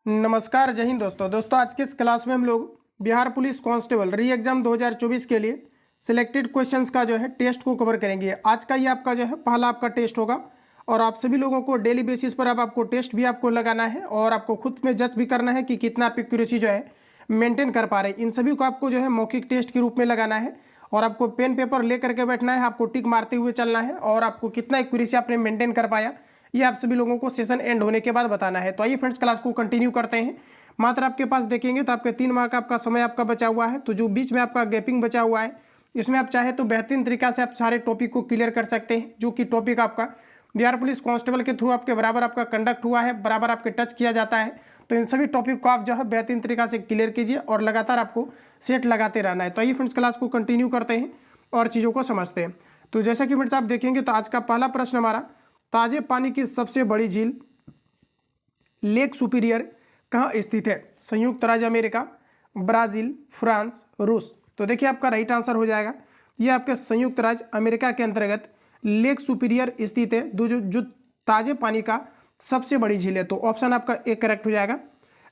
नमस्कार, जय हिंद दोस्तों आज के इस क्लास में हम लोग बिहार पुलिस कांस्टेबल री एग्जाम 2024 के लिए सिलेक्टेड क्वेश्चंस का जो है टेस्ट को कवर करेंगे। आज का ये आपका जो है पहला आपका टेस्ट होगा और आप सभी लोगों को डेली बेसिस पर अब आपको टेस्ट भी आपको लगाना है और आपको खुद में जज भी करना है कि कितना आप एक्यूरेसी जो है मेंटेन कर पा रहे हैं। इन सभी को आपको जो है मौखिक टेस्ट के रूप में लगाना है और आपको पेन पेपर ले करके बैठना है, आपको टिक मारते हुए चलना है और आपको कितना एक्यूरेसी आपने मेंटेन कर पाया ये आप सभी लोगों को सेशन एंड होने के बाद बताना है। तो आइए फ्रेंड्स क्लास को कंटिन्यू करते हैं। मात्र आपके पास देखेंगे तो आपके 3 माह का आपका समय आपका बचा हुआ है, तो जो बीच में आपका गैपिंग बचा हुआ है इसमें आप चाहे तो बेहतरीन तरीका से आप सारे टॉपिक को क्लियर कर सकते हैं, जो कि टॉपिक आपका बिहार पुलिस कांस्टेबल के थ्रू आपके बराबर आपका कंडक्ट हुआ है, बराबर आपके टच किया जाता है। तो इन सभी टॉपिक को आप जो है बेहतरीन तरीका से क्लियर कीजिए और लगातार आपको सेट लगाते रहना है। तो आइए फ्रेंड्स क्लास को कंटिन्यू करते हैं और चीज़ों को समझते हैं। तो जैसा कि फ्रेंड्स आप देखेंगे तो आज का पहला प्रश्न हमारा, ताजे पानी की सबसे बड़ी झील लेक सुपीरियर कहाँ स्थित है? संयुक्त राज्य अमेरिका, ब्राज़ील, फ्रांस, रूस। तो देखिए आपका राइट आंसर हो जाएगा ये आपके संयुक्त राज्य अमेरिका के अंतर्गत लेक सुपीरियर स्थित है, जो ताजे पानी का सबसे बड़ी झील है। तो ऑप्शन आपका एक करेक्ट हो जाएगा।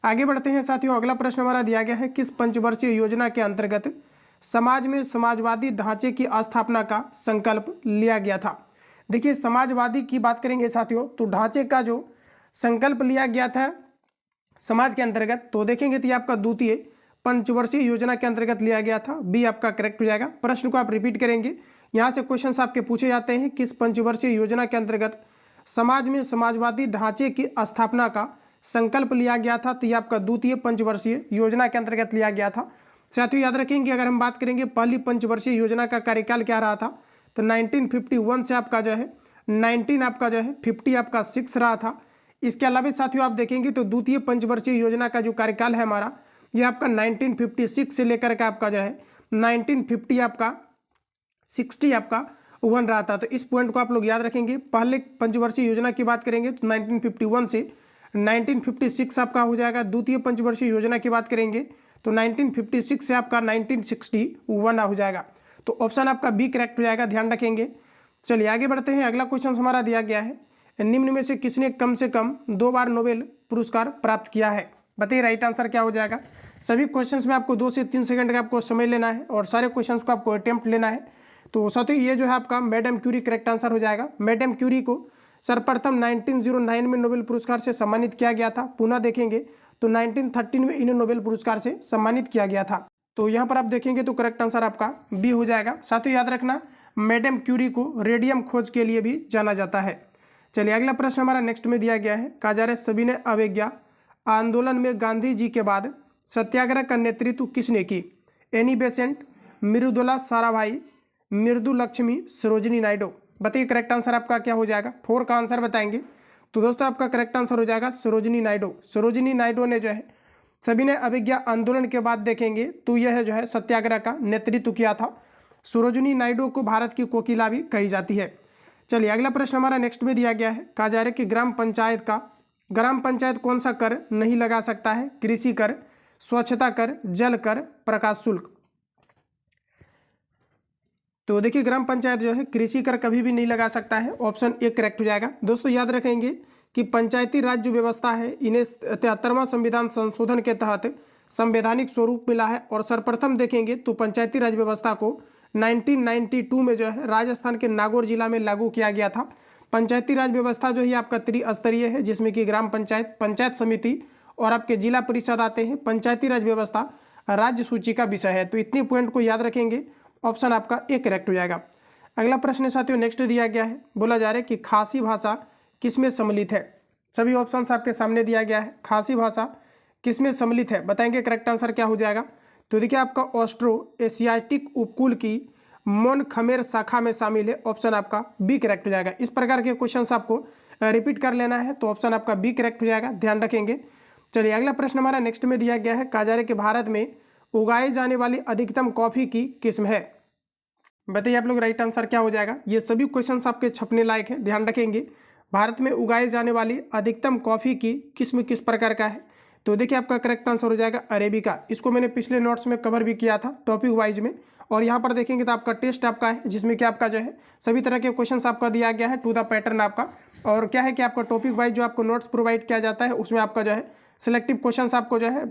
आगे बढ़ते हैं साथियों, अगला प्रश्न हमारा दिया गया है, किस पंचवर्षीय योजना के अंतर्गत समाज में समाजवादी ढांचे की स्थापना का संकल्प लिया गया था? देखिए समाजवादी की बात करेंगे साथियों तो ढांचे का जो संकल्प लिया गया था समाज के अंतर्गत, तो देखेंगे तो ये आपका द्वितीय पंचवर्षीय योजना के अंतर्गत लिया गया था। बी आपका करेक्ट हो जाएगा। प्रश्न को आप रिपीट करेंगे, यहाँ से क्वेश्चंस आपके पूछे जाते हैं, किस पंचवर्षीय योजना के अंतर्गत समाज में समाजवादी ढांचे की स्थापना का संकल्प लिया गया था? तो ये आपका द्वितीय पंचवर्षीय योजना के अंतर्गत लिया गया था। साथियों याद रखेंगे, अगर हम बात करेंगे पहली पंचवर्षीय योजना का कार्यकाल क्या रहा था तो 1951 से आपका जो है 50 आपका 6 रहा था। इसके अलावा साथियों आप देखेंगे तो द्वितीय पंचवर्षीय योजना का जो कार्यकाल है हमारा ये आपका 1956 से लेकर के आपका जो है 1950 आपका 60 आपका 1 रहा था। तो इस पॉइंट को आप लोग याद रखेंगे। पहले पंचवर्षीय योजना की बात करेंगे तो 1951 से 1956 आपका हो जाएगा। द्वितीय पंचवर्षीय योजना की बात करेंगे तो 1956 से आपका 1961 हो जाएगा। तो ऑप्शन आपका बी करेक्ट हो जाएगा, ध्यान रखेंगे। चलिए आगे बढ़ते हैं। अगला क्वेश्चन हमारा दिया गया है, निम्न में से किसने कम से कम 2 बार नोबेल पुरस्कार प्राप्त किया है? बताइए राइट आंसर क्या हो जाएगा। सभी क्वेश्चंस में आपको 2 से 3 सेकंड का आपको समय लेना है और सारे क्वेश्चंस को आपको अटेम्प्ट लेना है। तो साथियों ये जो है आपका मैडम क्यूरी करेक्ट आंसर हो जाएगा। मैडम क्यूरी को सर्वप्रथम 1909 में नोबेल पुरस्कार से सम्मानित किया गया था। पुनः देखेंगे तो 1913 में इन्हें नोबेल पुरस्कार से सम्मानित किया गया था। तो यहाँ पर आप देखेंगे तो करेक्ट आंसर आपका बी हो जाएगा। साथियों याद रखना मैडम क्यूरी को रेडियम खोज के लिए भी जाना जाता है। चलिए अगला प्रश्न हमारा नेक्स्ट में दिया गया है, कहा जा रहा है सविनय अवज्ञा आंदोलन में गांधी जी के बाद सत्याग्रह का नेतृत्व किसने की? एनी बेसेंट, मृदुला साराभाई, मृदु लक्ष्मी, सरोजिनी नायडू। बताइए करेक्ट आंसर आपका क्या हो जाएगा। 4 का आंसर बताएंगे तो दोस्तों आपका करेक्ट आंसर हो जाएगा सरोजिनी नायडू। सरोजिनी नायडू ने जो है सविनय अवज्ञा आंदोलन के बाद देखेंगे तो यह जो है सत्याग्रह का नेतृत्व किया था। सरोजिनी नायडू को भारत की कोकिला भी कही जाती है। चलिए अगला प्रश्न हमारा नेक्स्ट में दिया गया है, कहा जा रहा है कि ग्राम पंचायत कौन सा कर नहीं लगा सकता है? कृषि कर, स्वच्छता कर, जल कर, प्रकाश शुल्क। तो देखिए ग्राम पंचायत जो है कृषि कर कभी भी नहीं लगा सकता है। ऑप्शन एक करेक्ट हो जाएगा। दोस्तों याद रखेंगे कि पंचायती राज जो व्यवस्था है इन्हें 73वां संविधान संशोधन के तहत संवैधानिक स्वरूप मिला है और सर्वप्रथम देखेंगे तो पंचायती राज व्यवस्था को 1992 में जो है राजस्थान के नागौर जिला में लागू किया गया था। पंचायती राज व्यवस्था जो है आपका त्रिस्तरीय है, जिसमें कि ग्राम पंचायत, पंचायत समिति और आपके जिला परिषद आते हैं। पंचायती राज व्यवस्था राज्य सूची का विषय है। तो इतनी पॉइंट को याद रखेंगे, ऑप्शन आपका एक करेक्ट हो जाएगा। अगला प्रश्न साथियों नेक्स्ट दिया गया है, बोला जा रहा है कि खासी भाषा किसमें सम्मिलित है? सभी ऑप्शंस आपके सामने दिया गया है। खासी भाषा किसमें सम्मिलित है बताएंगे, करेक्ट आंसर क्या हो जाएगा। तो देखिए आपका ऑस्ट्रो एशियाटिक उपकूल की मोन खमेर शाखा में शामिल है। ऑप्शन आपका बी करेक्ट हो जाएगा। इस प्रकार के क्वेश्चंस आपको रिपीट कर लेना है, तो ऑप्शन आपका बी करेक्ट हो जाएगा, ध्यान रखेंगे। चलिए अगला प्रश्न हमारा नेक्स्ट में दिया गया है, कहा जा रहा है कि भारत में उगाई जाने वाली अधिकतम कॉफी की किस्म है? बताइए आप लोग राइट आंसर क्या हो जाएगा। ये सभी क्वेश्चंस आपके छपने लायक है, ध्यान रखेंगे। भारत में उगाई जाने वाली अधिकतम कॉफी की किस्म किस प्रकार का है? तो देखिए आपका करेक्ट आंसर हो जाएगा अरेबिका। इसको मैंने पिछले नोट्स में कवर भी किया था टॉपिक वाइज में, और यहाँ पर देखेंगे तो आपका टेस्ट आपका है जिसमें कि आपका जो है सभी तरह के क्वेश्चंस आपका दिया गया है टू द पैटर्न आपका, और क्या है कि आपका टॉपिक वाइज जो आपको नोट्स प्रोवाइड किया जाता है उसमें आपका जो है सिलेक्टिव क्वेश्चंस आपको जो है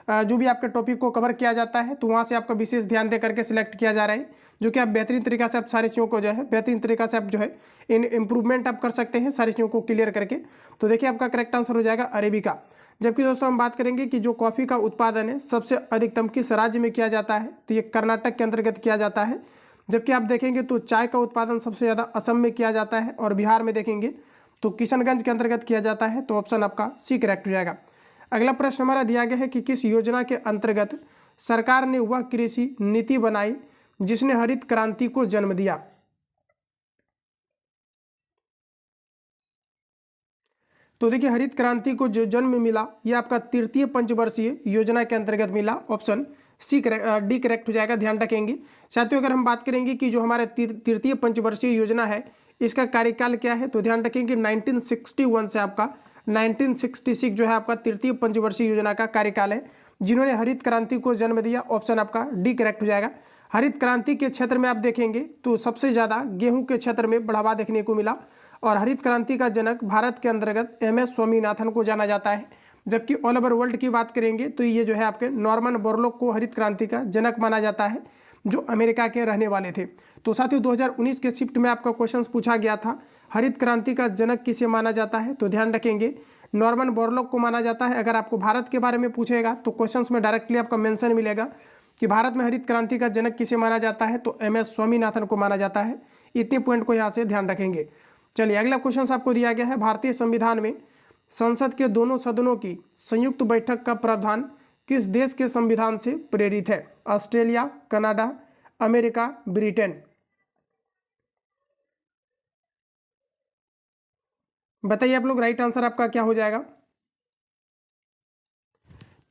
जो भी आपके टॉपिक को कवर किया जाता है तो वहाँ से आपका विशेष ध्यान दे करके सिलेक्ट किया जा रहा है, जो कि आप बेहतरीन तरीका से आप सारी चीज़ों को जो है बेहतरीन तरीका से आप जो है इन इम्प्रूवमेंट आप कर सकते हैं सारी चीज़ों को क्लियर करके। तो देखिए आपका करेक्ट आंसर हो जाएगा अरेबिका। जबकि दोस्तों हम बात करेंगे कि जो कॉफ़ी का उत्पादन है सबसे अधिकतम किस राज्य में किया जाता है, तो ये कर्नाटक के अंतर्गत किया जाता है। जबकि आप देखेंगे तो चाय का उत्पादन सबसे ज़्यादा असम में किया जाता है और बिहार में देखेंगे तो किशनगंज के अंतर्गत किया जाता है। तो ऑप्शन आपका सी करेक्ट हो जाएगा। अगला प्रश्न हमारा दिया गया है कि किस योजना के अंतर्गत सरकार ने वह कृषि नीति बनाई जिसने हरित क्रांति को जन्म दिया। तो देखिए हरित क्रांति को जो जन्म मिला ये आपका तृतीय पंचवर्षीय योजना के अंतर्गत मिला। ऑप्शन सी डी करेक्ट हो जाएगा, ध्यान रखेंगे। साथियों अगर हम बात करेंगे कि जो हमारे तृतीय पंचवर्षीय योजना है इसका कार्यकाल क्या है, तो ध्यान रखेंगे 1961 से आपका 1966 जो है आपका तृतीय पंचवर्षीय योजना का कार्यकाल है, जिन्होंने हरित क्रांति को जन्म दिया। ऑप्शन आपका डी करेक्ट हो जाएगा। हरित क्रांति के क्षेत्र में आप देखेंगे तो सबसे ज़्यादा गेहूं के क्षेत्र में बढ़ावा देखने को मिला और हरित क्रांति का जनक भारत के अंतर्गत MS स्वामीनाथन को जाना जाता है। जबकि ऑल ओवर वर्ल्ड की बात करेंगे तो ये जो है आपके नॉर्मन बोरलॉग को हरित क्रांति का जनक माना जाता है, जो अमेरिका के रहने वाले थे। तो साथियों 2019 के शिफ्ट में आपका क्वेश्चन पूछा गया था हरित क्रांति का जनक किसे माना जाता है, तो ध्यान रखेंगे नॉर्मन बोरलॉग को माना जाता है। अगर आपको भारत के बारे में पूछेगा तो क्वेश्चन में डायरेक्टली आपका मेंशन मिलेगा कि भारत में हरित क्रांति का जनक किसे माना जाता है, तो MS स्वामीनाथन को माना जाता है। इतने पॉइंट को यहाँ से ध्यान रखेंगे। चलिए अगला क्वेश्चन आपको दिया गया है भारतीय संविधान में संसद के दोनों सदनों की संयुक्त बैठक का प्रावधान किस देश के संविधान से प्रेरित है। Australia, Canada, America, Britain. बताइए आप लोग राइट आंसर आपका क्या हो जाएगा।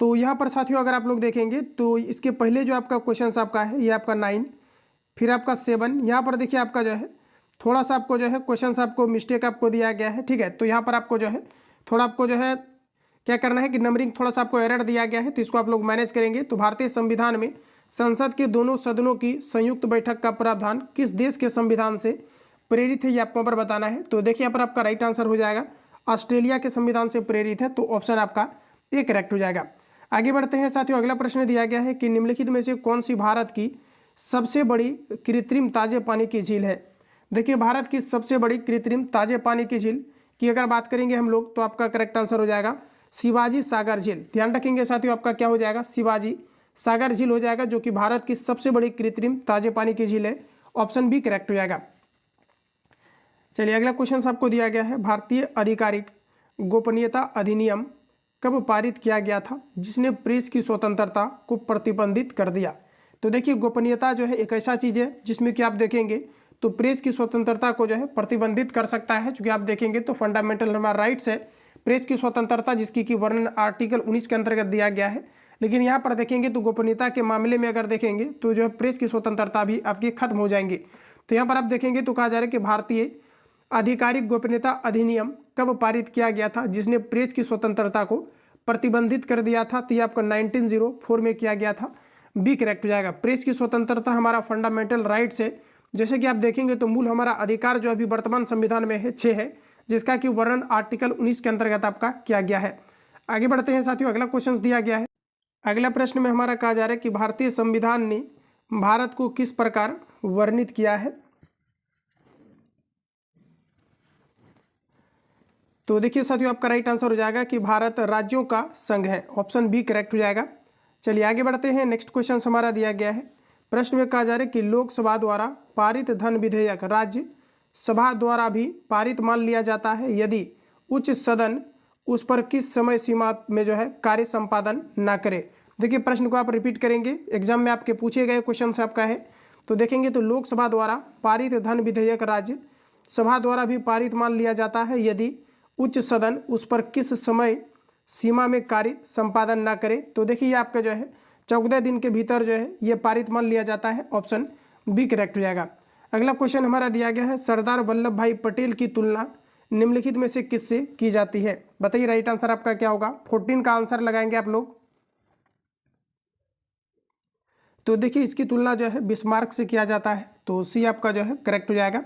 तो यहाँ पर साथियों अगर आप लोग देखेंगे तो इसके पहले जो आपका क्वेश्चन आपका है ये आपका 9, फिर आपका 7, यहाँ पर देखिए आपका जो है थोड़ा सा आपको जो है क्वेश्चन आपको मिस्टेक आपको दिया गया है, ठीक है। तो यहाँ पर आपको जो है थोड़ा आपको जो है क्या करना है कि नंबरिंग थोड़ा सा आपको एरर दिया गया है, तो इसको आप लोग मैनेज करेंगे। तो भारतीय संविधान में संसद के दोनों सदनों की संयुक्त बैठक का प्रावधान किस देश के संविधान से प्रेरित है, ये आपको पर बताना है। तो देखिए यहाँ पर आपका राइट आंसर हो जाएगा ऑस्ट्रेलिया के संविधान से प्रेरित है, तो ऑप्शन आपका ए करेक्ट हो जाएगा। आगे बढ़ते हैं साथियों, अगला प्रश्न दिया गया है कि निम्नलिखित में से कौन सी भारत की सबसे बड़ी कृत्रिम ताजे पानी की झील है। देखिए भारत की सबसे बड़ी कृत्रिम ताजे पानी की झील की अगर बात करेंगे हम लोग तो आपका करेक्ट आंसर हो जाएगा शिवाजी सागर झील। ध्यान रखेंगे साथियों आपका क्या हो जाएगा, शिवाजी सागर झील हो जाएगा, जो कि भारत की सबसे बड़ी कृत्रिम ताजे पानी की झील है। ऑप्शन बी करेक्ट हो जाएगा। चलिए अगला क्वेश्चन आपको दिया गया है भारतीय आधिकारिक गोपनीयता अधिनियम कब पारित किया गया था जिसने प्रेस की स्वतंत्रता को प्रतिबंधित कर दिया। तो देखिए गोपनीयता जो है एक ऐसा चीज़ है जिसमें कि आप देखेंगे तो प्रेस की स्वतंत्रता को जो है प्रतिबंधित कर सकता है, क्योंकि आप देखेंगे तो फंडामेंटल हमारा राइट्स है प्रेस की स्वतंत्रता, जिसकी कि वर्णन आर्टिकल 19 के अंतर्गत दिया गया है। लेकिन यहाँ पर देखेंगे तो गोपनीयता के मामले में अगर देखेंगे तो जो है प्रेस की स्वतंत्रता भी आपकी खत्म हो जाएंगी। तो यहाँ पर आप देखेंगे तो कहा जा रहा है कि भारतीय आधिकारिक गोपनीयता अधिनियम कब पारित किया गया था जिसने प्रेस की स्वतंत्रता को प्रतिबंधित कर दिया था, तो ये आपका 1904 में किया गया था। बी करेक्ट हो जाएगा। प्रेस की स्वतंत्रता हमारा फंडामेंटल राइट्स है, जैसे कि आप देखेंगे तो मूल हमारा अधिकार जो अभी वर्तमान संविधान में है 6 है, जिसका कि वर्णन आर्टिकल 19 के अंतर्गत आपका किया गया है। आगे बढ़ते हैं साथियों, अगला क्वेश्चन दिया गया है। अगला प्रश्न में हमारा कहा जा रहा है कि भारतीय संविधान ने भारत को किस प्रकार वर्णित किया है। तो देखिए साथियों आपका राइट आंसर हो जाएगा कि भारत राज्यों का संघ है। ऑप्शन बी करेक्ट हो जाएगा। चलिए आगे बढ़ते हैं। नेक्स्ट क्वेश्चन हमारा दिया गया है, प्रश्न में कहा जा रहा है कि लोकसभा द्वारा पारित धन विधेयक राज्य सभा द्वारा भी पारित मान लिया जाता है यदि उच्च सदन उस पर किस समय सीमा में जो है कार्य संपादन ना करे। देखिए प्रश्न को आप रिपीट करेंगे, एग्जाम में आपके पूछे गए क्वेश्चन से आपका है। तो देखेंगे तो लोकसभा द्वारा पारित धन विधेयक राज्य सभा द्वारा भी पारित मान लिया जाता है यदि उच्च सदन उस पर किस समय सीमा में कार्य संपादन ना करे। तो देखिए आपका जो है 14 दिन के भीतर जो है ये पारित मान लिया जाता है। ऑप्शन बी करेक्ट हो जाएगा। अगला क्वेश्चन हमारा दिया गया है, सरदार वल्लभ भाई पटेल की तुलना निम्नलिखित में से किससे की जाती है। बताइए राइट आंसर आपका क्या होगा। 14 का आंसर लगाएंगे आप लोग। तो देखिए इसकी तुलना जो है बिस्मार्क से किया जाता है, तो सी आपका जो है करेक्ट हो जाएगा।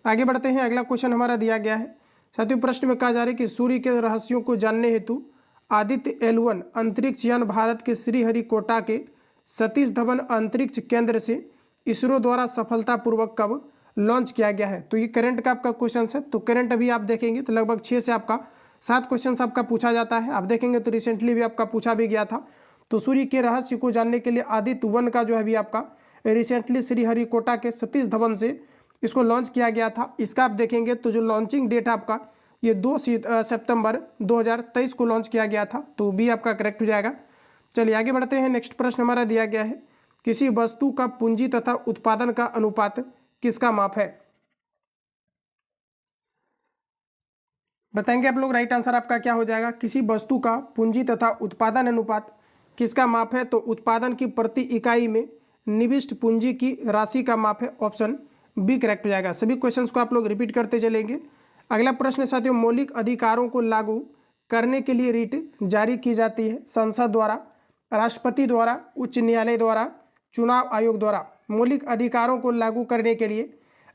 आगे बढ़ते हैं। अगला क्वेश्चन हमारा दिया गया है, साथियों प्रश्न में कहा जा रहा है कि सूर्य के रहस्यों को जानने हेतु आदित्य L1 अंतरिक्ष यान भारत के श्रीहरिकोटा के सतीश धवन अंतरिक्ष केंद्र से इसरो द्वारा सफलतापूर्वक कब लॉन्च किया गया है? तो ये करंट का आपका क्वेश्चन है। तो करंट अभी आप देखेंगे तो लगभग 6 से आपका 7 क्वेश्चन आपका पूछा जाता है। आप देखेंगे तो रिसेंटली भी आपका पूछा भी गया था। तो सूर्य के रहस्य को जानने के लिए आदित्य 1 का जो है अभी आपका रिसेंटली श्रीहरिकोटा के सतीश धवन से इसको लॉन्च किया गया था। इसका आप देखेंगे तो जो लॉन्चिंग डेट है आपका ये 2 सितंबर 2023 को लॉन्च किया गया था। तो भी आपका करेक्ट हो जाएगा। चलिए आगे बढ़ते हैं। नेक्स्ट प्रश्न हमारा दिया गया है, किसी वस्तु का पूंजी तथा उत्पादन का अनुपात किसका माप है? बताएंगे आप लोग। राइट आंसर आपका क्या हो जाएगा? किसी वस्तु का पूंजी तथा उत्पादन अनुपात किसका माप है? तो उत्पादन की प्रति इकाई में निविष्ट पूंजी की राशि का माप है। ऑप्शन बी करेक्ट हो जाएगा। सभी क्वेश्चंस को आप लोग रिपीट करते चलेंगे। अगला प्रश्न साथियों, मौलिक अधिकारों को लागू करने के लिए रिट जारी की जाती है संसद द्वारा, राष्ट्रपति द्वारा, उच्च न्यायालय द्वारा, चुनाव आयोग द्वारा। मौलिक अधिकारों को लागू करने के लिए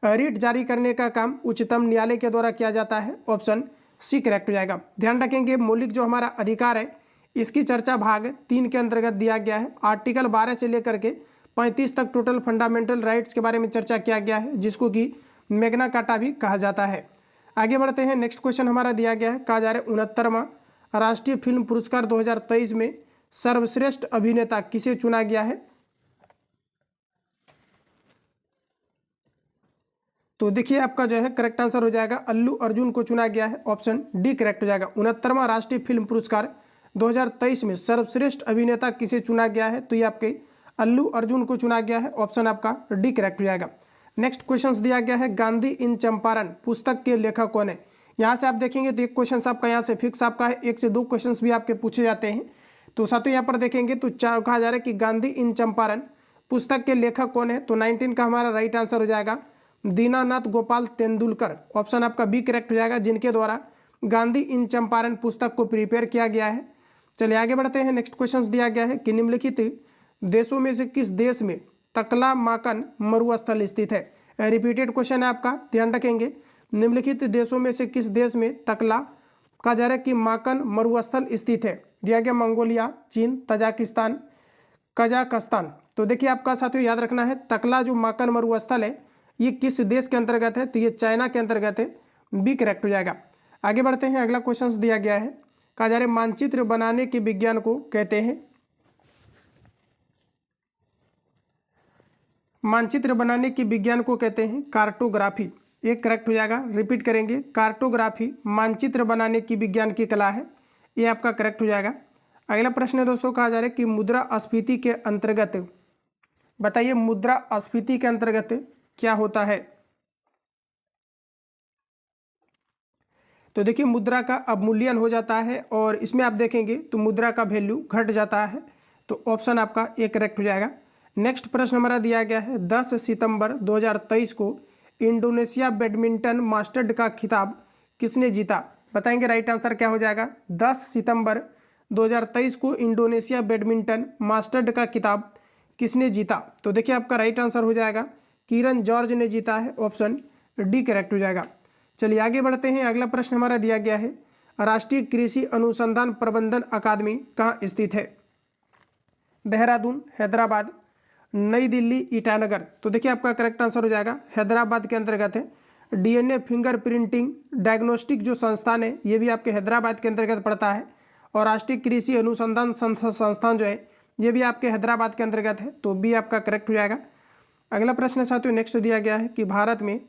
रिट जारी करने का काम उच्चतम न्यायालय के द्वारा किया जाता है। ऑप्शन सी करेक्ट हो जाएगा। ध्यान रखेंगे, मौलिक जो हमारा अधिकार है इसकी चर्चा भाग 3 के अंतर्गत दिया गया है। आर्टिकल 12 से लेकर के 35 तक टोटल फंडामेंटल राइट्स के बारे में चर्चा किया गया है, जिसको कि मैग्ना कार्टा भी कहा जाता है। आगे बढ़ते हैं। नेक्स्ट क्वेश्चन हमारा दिया गया है, कहा जा रहा है 69वां राष्ट्रीय फिल्म पुरस्कार 2023 में सर्वश्रेष्ठ अभिनेता किसे चुना गया है? तो देखिए आपका जो है करेक्ट आंसर हो जाएगा अल्लू अर्जुन को चुना गया है। ऑप्शन डी करेक्ट हो जाएगा। 69वां राष्ट्रीय फिल्म पुरस्कार 2023 में सर्वश्रेष्ठ अभिनेता किसे चुना गया है? तो ये आपके अल्लू अर्जुन को चुना गया है। ऑप्शन आपका डी करेक्ट हो जाएगा। नेक्स्ट क्वेश्चन दिया गया है, गांधी इन चंपारण पुस्तक के लेखक कौन है? यहाँ से आप देखेंगे तो एक क्वेश्चन आपका यहाँ से फिक्स आपका है, 1 से 2 क्वेश्चन भी आपके पूछे जाते हैं। तो साथियों यहाँ पर देखेंगे तो कहा जा रहा है कि गांधी इन चंपारण पुस्तक के लेखक कौन है? तो 19 का हमारा राइट आंसर हो जाएगा दीनानाथ गोपाल तेंदुलकर। ऑप्शन आपका बी करेक्ट हो जाएगा, जिनके द्वारा गांधी इन चंपारण पुस्तक को प्रिपेयर किया गया है। चलिए आगे बढ़ते हैं। नेक्स्ट क्वेश्चन दिया गया है कि निम्नलिखित देशों में से किस देश में तकला-माकन मरुस्थल स्थित है? रिपीटेड क्वेश्चन है आपका, ध्यान रखेंगे। निम्नलिखित देशों में से किस देश में तकला कहा जा रहा है कि माकन मरुस्थल स्थित है? दिया गया मंगोलिया, चीन, तजाकिस्तान, कजाकिस्तान। तो देखिए आपका साथियों याद रखना है, तकला जो माकन मरुस्थल है ये किस देश के अंतर्गत है? तो ये चाइना के अंतर्गत है। बी करेक्ट हो जाएगा। आगे बढ़ते हैं। अगला क्वेश्चन दिया गया है, कहा जा रहा है मानचित्र बनाने के विज्ञान को कहते हैं? मानचित्र बनाने के विज्ञान को कहते हैं कार्टोग्राफी। एक करेक्ट हो जाएगा। रिपीट करेंगे, कार्टोग्राफी मानचित्र बनाने की विज्ञान की कला है। ये आपका करेक्ट हो जाएगा। अगला प्रश्न है दोस्तों, कहा जा रहा है कि मुद्रास्फीति के अंतर्गत बताइए, मुद्रास्फीति के अंतर्गत क्या होता है? तो देखिए मुद्रा का अवमूल्यन हो जाता है और इसमें आप देखेंगे तो मुद्रा का वैल्यू घट जाता है। तो ऑप्शन आपका ए करेक्ट हो जाएगा। नेक्स्ट प्रश्न हमारा दिया गया है, 10 सितंबर 2023 को इंडोनेशिया बैडमिंटन मास्टर्स का खिताब किसने जीता? बताएंगे राइट आंसर क्या हो जाएगा। 10 सितंबर 2023 को इंडोनेशिया बैडमिंटन मास्टर्स का खिताब किसने जीता? तो देखिए आपका राइट आंसर हो जाएगा किरण जॉर्ज ने जीता है। ऑप्शन डी करेक्ट हो जाएगा। चलिए आगे बढ़ते हैं। अगला प्रश्न हमारा दिया गया है, राष्ट्रीय कृषि अनुसंधान प्रबंधन अकादमी कहाँ स्थित है? देहरादून, हैदराबाद, नई दिल्ली, ईटानगर। तो देखिए आपका करेक्ट आंसर हो जाएगा हैदराबाद के अंतर्गत है। डीएनए फिंगरप्रिंटिंग डायग्नोस्टिक जो संस्थान है ये भी आपके हैदराबाद के अंतर्गत पड़ता है। और राष्ट्रीय कृषि अनुसंधान संस्थान जो है ये भी आपके हैदराबाद के अंतर्गत है। तो बी आपका करेक्ट हो जाएगा। अगला प्रश्न साथियों नेक्स्ट दिया गया है कि भारत में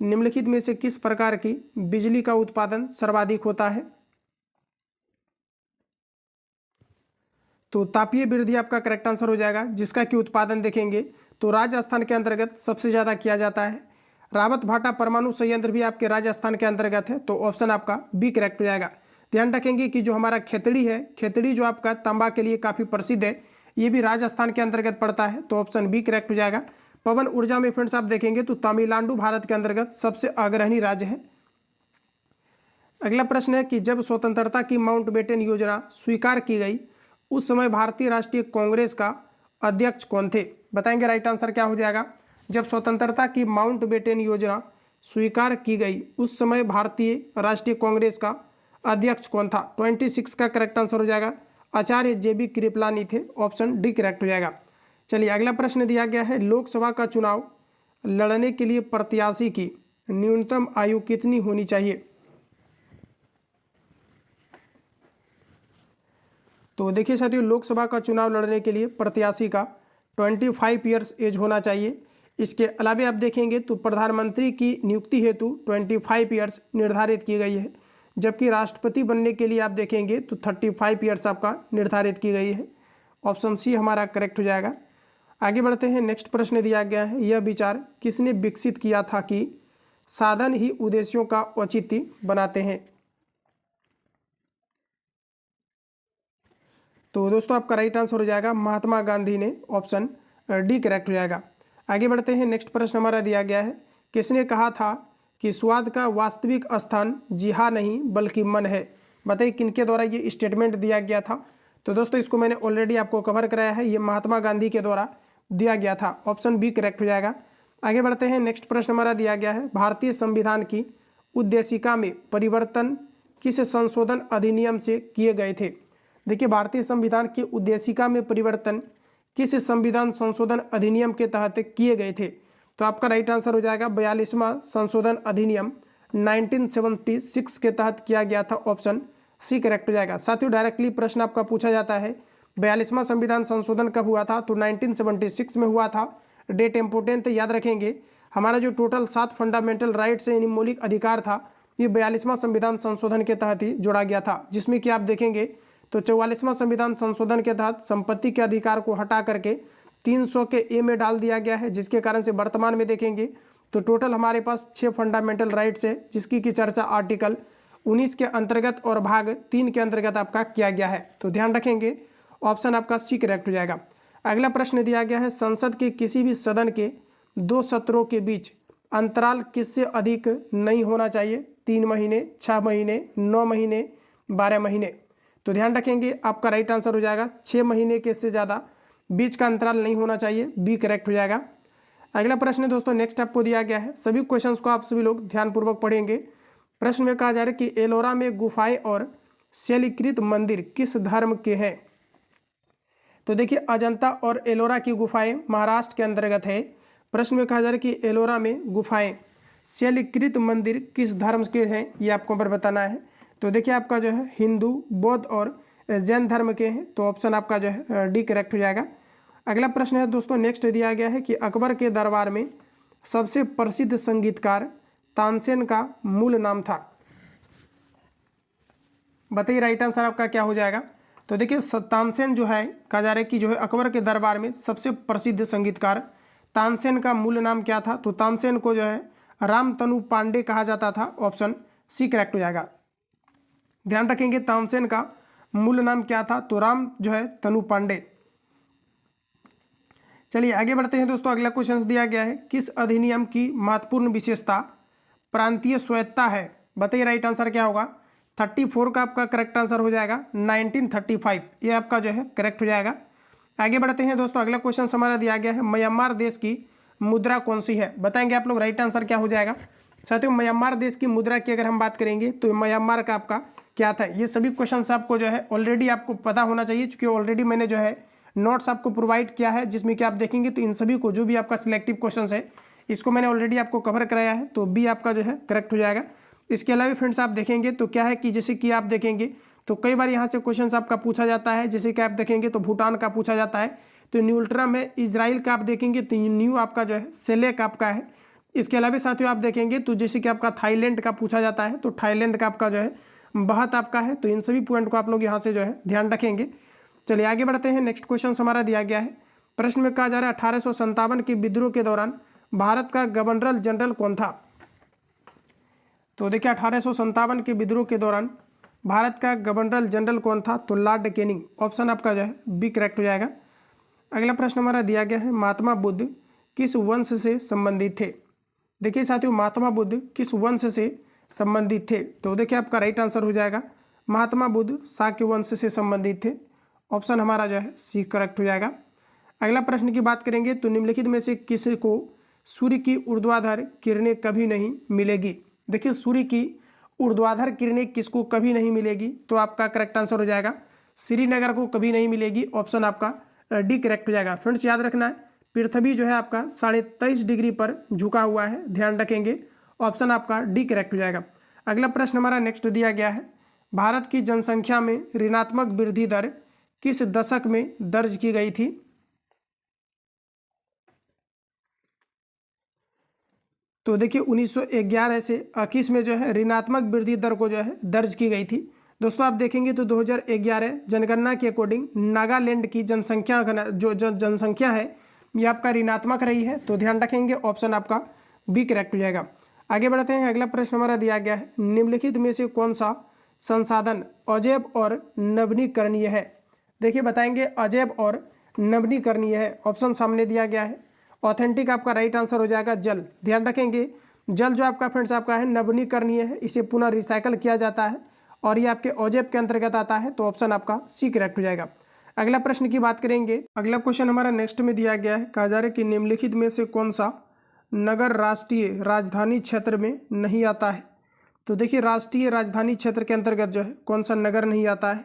निम्नलिखित में से किस प्रकार की बिजली का उत्पादन सर्वाधिक होता है? तो तापीय वृद्धि आपका करेक्ट आंसर हो जाएगा, जिसका कि उत्पादन देखेंगे तो राजस्थान के अंतर्गत सबसे ज़्यादा किया जाता है। रावत भाटा परमाणु संयंत्र भी आपके राजस्थान के अंतर्गत है। तो ऑप्शन आपका बी करेक्ट हो जाएगा। ध्यान रखेंगे कि जो हमारा खेतड़ी है, खेतड़ी जो आपका तांबा के लिए काफ़ी प्रसिद्ध है, ये भी राजस्थान के अंतर्गत पड़ता है। तो ऑप्शन बी करेक्ट हो जाएगा। पवन ऊर्जा में फ्रेंड्स आप देखेंगे तो तमिलनाडु भारत के अंतर्गत सबसे अग्रणी राज्य है। अगला प्रश्न है कि जब स्वतंत्रता की माउंटबेटन योजना स्वीकार की गई उस समय भारतीय राष्ट्रीय कांग्रेस का अध्यक्ष कौन थे? बताएंगे राइट आंसर क्या हो जाएगा। जब स्वतंत्रता की माउंटबेटन योजना स्वीकार की गई उस समय भारतीय राष्ट्रीय कांग्रेस का अध्यक्ष कौन था? 26 का करेक्ट आंसर हो जाएगा आचार्य JB कृपलानी थे, ऑप्शन डी करेक्ट हो जाएगा। चलिए अगला प्रश्न दिया गया है, लोकसभा का चुनाव लड़ने के लिए प्रत्याशी की न्यूनतम आयु कितनी होनी चाहिए? तो देखिए साथियों, लोकसभा का चुनाव लड़ने के लिए प्रत्याशी का 25 ईयर्स एज होना चाहिए। इसके अलावा आप देखेंगे तो प्रधानमंत्री की नियुक्ति हेतु 25 ईयर्स निर्धारित की गई है, जबकि राष्ट्रपति बनने के लिए आप देखेंगे तो 35 ईयर्स आपका निर्धारित की गई है। ऑप्शन सी हमारा करेक्ट हो जाएगा। आगे बढ़ते हैं, नेक्स्ट प्रश्न दिया गया है, यह विचार किसने विकसित किया था कि साधन ही उद्देश्यों का औचित्य बनाते हैं? तो दोस्तों आपका राइट आंसर हो जाएगा महात्मा गांधी ने, ऑप्शन डी करेक्ट हो जाएगा। आगे बढ़ते हैं, नेक्स्ट प्रश्न हमारा दिया गया है, किसने कहा था कि स्वाद का वास्तविक स्थान जिहा नहीं बल्कि मन है? बताइए किनके द्वारा ये स्टेटमेंट दिया गया था? तो दोस्तों इसको मैंने ऑलरेडी आपको कवर कराया है, ये महात्मा गांधी के द्वारा दिया गया था, ऑप्शन बी करेक्ट हो जाएगा। आगे बढ़ते हैं, नेक्स्ट प्रश्न हमारा दिया गया है, भारतीय संविधान की उद्देशिका में परिवर्तन किस संशोधन अधिनियम से किए गए थे? देखिए भारतीय संविधान की उद्देशिका में परिवर्तन किस संविधान संशोधन अधिनियम के तहत किए गए थे? तो आपका राइट आंसर हो जाएगा 42वां संशोधन अधिनियम 1976 के तहत किया गया था, ऑप्शन सी करेक्ट हो जाएगा। साथियों डायरेक्टली प्रश्न आपका पूछा जाता है 42वां संविधान संशोधन कब हुआ था? तो 1976 में हुआ था। डेट इंपोर्टेंट याद रखेंगे। हमारा जो टोटल 7 फंडामेंटल राइट्स यानी मौलिक अधिकार था, ये 42वां संविधान संशोधन के तहत ही जोड़ा गया था, जिसमें कि आप देखेंगे तो 44वां संविधान संशोधन के तहत संपत्ति के अधिकार को हटा करके 300 के ए में डाल दिया गया है, जिसके कारण से वर्तमान में देखेंगे तो टोटल हमारे पास 6 फंडामेंटल राइट्स है, जिसकी की चर्चा आर्टिकल 19 के अंतर्गत और भाग 3 के अंतर्गत आपका किया गया है। तो ध्यान रखेंगे, ऑप्शन आपका सी करेक्ट हो जाएगा। अगला प्रश्न दिया गया है, संसद के किसी भी सदन के 2 सत्रों के बीच अंतराल किससे अधिक नहीं होना चाहिए? 3 महीने, 6 महीने, 9 महीने, 12 महीने। तो ध्यान रखेंगे आपका राइट आंसर हो जाएगा 6 महीने के से ज़्यादा बीच का अंतराल नहीं होना चाहिए, बी करेक्ट हो जाएगा। अगला प्रश्न दोस्तों नेक्स्ट आपको दिया गया है, सभी क्वेश्चंस को आप सभी लोग ध्यानपूर्वक पढ़ेंगे। प्रश्न में कहा जा रहा है कि एलोरा में गुफाएं और शैलीकृत मंदिर किस धर्म के हैं? तो देखिए अजंता और एलोरा की गुफाएं महाराष्ट्र के अंतर्गत है। प्रश्न में कहा जा रहा है कि एलोरा में गुफाएं शैलीकृत मंदिर किस धर्म के हैं, ये आपको पर बताना है। तो देखिए आपका जो है हिंदू, बौद्ध और जैन धर्म के हैं, तो ऑप्शन आपका जो है डी करेक्ट हो जाएगा। अगला प्रश्न है दोस्तों नेक्स्ट दिया गया है कि अकबर के दरबार में सबसे प्रसिद्ध संगीतकार तानसेन का मूल नाम था। बताइए राइट आंसर आपका क्या हो जाएगा? तो देखिए तानसेन जो है, कहा जा रहा है कि जो है अकबर के दरबार में सबसे प्रसिद्ध संगीतकार तानसेन का मूल नाम क्या था? तो तानसेन को जो है रामतनु पांडे कहा जाता था, ऑप्शन सी करेक्ट हो जाएगा। ध्यान रखेंगे तानसेन का मूल नाम क्या था? तो राम जो है तनु पांडे। चलिए आगे बढ़ते हैं दोस्तों, अगला क्वेश्चन दिया गया है, किस अधिनियम की महत्वपूर्ण विशेषता प्रांतीय स्वायत्तता है? बताइए राइट आंसर क्या होगा? 34 का आपका करेक्ट आंसर हो जाएगा 1935, ये आपका जो है करेक्ट हो जाएगा। आगे बढ़ते हैं दोस्तों, अगला क्वेश्चन हमारा दिया गया है, म्यांमार देश की मुद्रा कौन सी है? बताएंगे आप लोग राइट आंसर क्या हो जाएगा। साथियों म्यांमार देश की मुद्रा की अगर हम बात करेंगे तो म्यांमार का आपका क्या था? ये सभी क्वेश्चंस आपको जो है ऑलरेडी आपको पता होना चाहिए, क्योंकि ऑलरेडी मैंने जो है नोट्स आपको प्रोवाइड किया है, जिसमें कि आप देखेंगे तो इन सभी को जो भी आपका सिलेक्टिव क्वेश्चंस है इसको मैंने ऑलरेडी आपको कवर कराया है, तो बी आपका जो है करेक्ट हो जाएगा। इसके अलावा फ्रेंड्स आप देखेंगे तो क्या है कि जैसे कि आप देखेंगे तो कई बार यहाँ से क्वेश्चन आपका पूछा जाता है, जैसे कि आप देखेंगे तो भूटान का पूछा जाता है, तो न्यूट्रम है, इजराइल का आप देखेंगे तो न्यू आपका जो है सेलेक आपका है। इसके अलावा साथियों आप देखेंगे तो जैसे कि आपका थाईलैंड का पूछा जाता है, तो थाईलैंड का आपका जो है बहुत आपका है। तो इन सभी पॉइंट को आप लोग यहाँ से जो है ध्यान रखेंगे। चलिए आगे बढ़ते हैं, नेक्स्ट क्वेश्चन हमारा दिया गया है, प्रश्न में कहा जा रहा है 1857 के विद्रोह के दौरान भारत का गवर्नर जनरल कौन था? तो देखिए 1857 के विद्रोह के दौरान भारत का गवर्नर जनरल कौन था? तो लॉर्ड कैनिंग, ऑप्शन आपका जो है बी करेक्ट हो जाएगा। अगला प्रश्न हमारा दिया गया है, महात्मा बुद्ध किस वंश से संबंधित थे? देखिए साथियों महात्मा बुद्ध किस वंश से संबंधित थे? तो देखिए आपका राइट आंसर हो जाएगा महात्मा बुद्ध शाक्य वंश से संबंधित थे, ऑप्शन हमारा जो है सी करेक्ट हो जाएगा। अगला प्रश्न की बात करेंगे तो निम्नलिखित में से किसी को सूर्य की ऊर्ध्वाधर किरणें कभी नहीं मिलेगी? देखिए सूर्य की ऊर्ध्वाधर किरणें किसको कभी नहीं मिलेगी, तो आपका करेक्ट आंसर हो जाएगा श्रीनगर को कभी नहीं मिलेगी। ऑप्शन आपका डी करेक्ट हो जाएगा। फ्रेंड्स याद रखना है पृथ्वी जो है आपका 23.5 डिग्री पर झुका हुआ है, ध्यान रखेंगे। ऑप्शन आपका डी करेक्ट हो जाएगा। अगला प्रश्न हमारा नेक्स्ट दिया गया है, भारत की जनसंख्या में ऋणात्मक वृद्धि दर किस दशक में दर्ज की गई थी? तो देखिए 1911 से 21 में जो है ऋणात्मक वृद्धि दर को जो है दर्ज की गई थी। दोस्तों आप देखेंगे तो 2011 जनगणना के अकॉर्डिंग नागालैंड की जनसंख्या जनसंख्या है ये आपका ऋणात्मक रही है, तो ध्यान रखेंगे। ऑप्शन आपका बी करेक्ट हो जाएगा। आगे बढ़ते हैं। अगला प्रश्न हमारा दिया गया है, निम्नलिखित में से कौन सा संसाधन अजैव और नवीनीकरणीय है? देखिए बताएंगे अजैव और नवीनीकरणीय है। ऑप्शन सामने दिया गया है। ऑथेंटिक आपका राइट आंसर हो जाएगा जल। ध्यान रखेंगे जल जो आपका फ्रेंड्स आपका है नवीनीकरणीय है, इसे पुनः रिसाइकल किया जाता है और ये आपके अजैव के अंतर्गत आता है, तो ऑप्शन आपका सी करेक्ट हो जाएगा। अगला प्रश्न की बात करेंगे। अगला क्वेश्चन हमारा नेक्स्ट में दिया गया है, कहा जा रहा है कि निम्नलिखित में से कौन सा नगर राष्ट्रीय राजधानी क्षेत्र में नहीं आता है? तो देखिए राष्ट्रीय राजधानी क्षेत्र के अंतर्गत जो है कौन सा नगर नहीं आता है,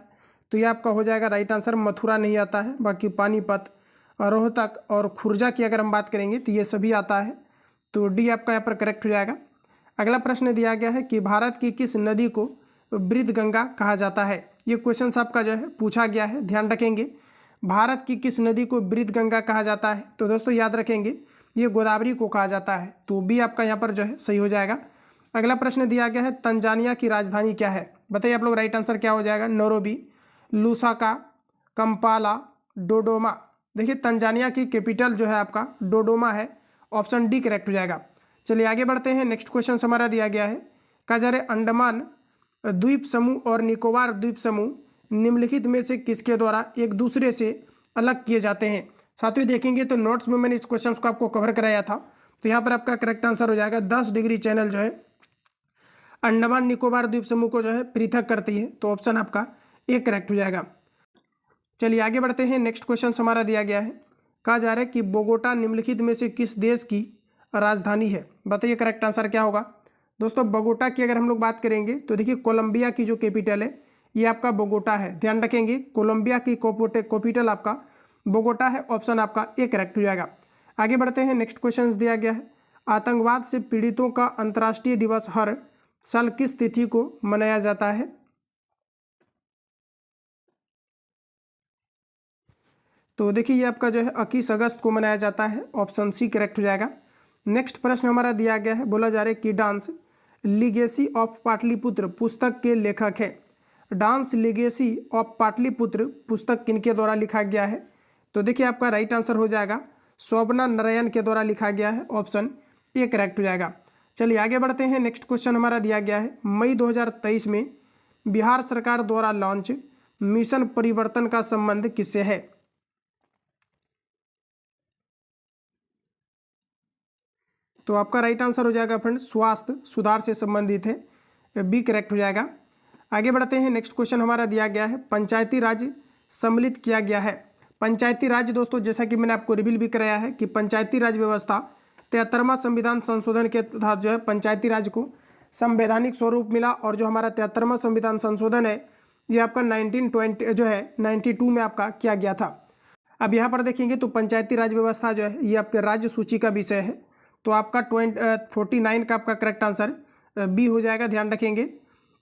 तो ये आपका हो जाएगा राइट आंसर मथुरा नहीं आता है। बाकी पानीपत, रोहतक और खुर्जा की अगर हम बात करेंगे तो ये सभी आता है, तो डी आपका यहाँ पर करेक्ट हो जाएगा। अगला प्रश्न दिया गया है कि भारत की किस नदी को वृद्ध गंगा कहा जाता है? ये क्वेश्चन आपका जो है पूछा गया है, ध्यान रखेंगे। भारत की किस नदी को वृद्ध गंगा कहा जाता है? तो दोस्तों याद रखेंगे ये गोदावरी को कहा जाता है, तो बी आपका यहाँ पर जो है सही हो जाएगा। अगला प्रश्न दिया गया है, तंजानिया की राजधानी क्या है? बताइए आप लोग राइट आंसर क्या हो जाएगा? Nairobi, Lusaka, Kampala, Dodoma. देखिए तंजानिया की कैपिटल जो है आपका डोडोमा है। ऑप्शन डी करेक्ट हो जाएगा। चलिए आगे बढ़ते हैं। नेक्स्ट क्वेश्चन हमारा दिया गया है, कहा जा रहा है अंडमान द्वीप समूह और निकोबार द्वीप समूह निम्नलिखित में से किसके द्वारा एक दूसरे से अलग किए जाते हैं? साथियों देखेंगे तो नोट्स में मैंने इस क्वेश्चन को आपको कवर कराया था, तो यहाँ पर आपका करेक्ट आंसर हो जाएगा 10 डिग्री चैनल जो है अंडमान निकोबार द्वीप समूह को जो है पृथक करती है, तो ऑप्शन आपका ए करेक्ट हो जाएगा। चलिए आगे बढ़ते हैं। नेक्स्ट क्वेश्चन हमारा दिया गया है, कहा जा रहा है कि बोगोटा निम्नलिखित में से किस देश की राजधानी है? बताइए करेक्ट आंसर क्या होगा? दोस्तों बोगोटा की अगर हम लोग बात करेंगे तो देखिए कोलंबिया की जो कैपिटल है ये आपका बोगोटा है, ध्यान रखेंगे। कोलंबिया की कैपिटल आपका बोगोटा है। ऑप्शन आपका ए करेक्ट हो जाएगा। आगे बढ़ते हैं। नेक्स्ट क्वेश्चन दिया गया है, आतंकवाद से पीड़ितों का अंतर्राष्ट्रीय दिवस हर साल किस तिथि को मनाया जाता है? तो देखिए ये आपका जो है 21 अगस्त को मनाया जाता है। ऑप्शन सी करेक्ट हो जाएगा। नेक्स्ट प्रश्न हमारा दिया गया है, बोला जा रहा है कि डांस लिगेसी ऑफ पाटलिपुत्र पुस्तक के लेखक है। डांस लिगेसी ऑफ पाटलिपुत्र पुस्तक किनके द्वारा लिखा गया है? तो देखिए आपका राइट आंसर हो जाएगा शोभना नारायण के द्वारा लिखा गया है। ऑप्शन ए करेक्ट हो जाएगा। चलिए आगे बढ़ते हैं। नेक्स्ट क्वेश्चन हमारा दिया गया है, मई 2023 में बिहार सरकार द्वारा लॉन्च मिशन परिवर्तन का संबंध किससे है? तो आपका राइट आंसर हो जाएगा फ्रेंड्स स्वास्थ्य सुधार से संबंधित है, बी करेक्ट हो जाएगा। आगे बढ़ते हैं। नेक्स्ट क्वेश्चन हमारा दिया गया है, पंचायती राज सम्मिलित किया गया है। पंचायती राज दोस्तों जैसा कि मैंने आपको रिवील भी कराया है कि पंचायती राज व्यवस्था 73वां संविधान संशोधन के तहत जो है पंचायती राज को संवैधानिक स्वरूप मिला, और जो हमारा 73वां संविधान संशोधन है ये आपका 1920 जो है 92 में आपका किया गया था। अब यहाँ पर देखेंगे तो पंचायती राज व्यवस्था जो है ये आपके राज्य सूची का विषय है, तो आपका 49 का आपका करेक्ट आंसर बी हो जाएगा, ध्यान रखेंगे।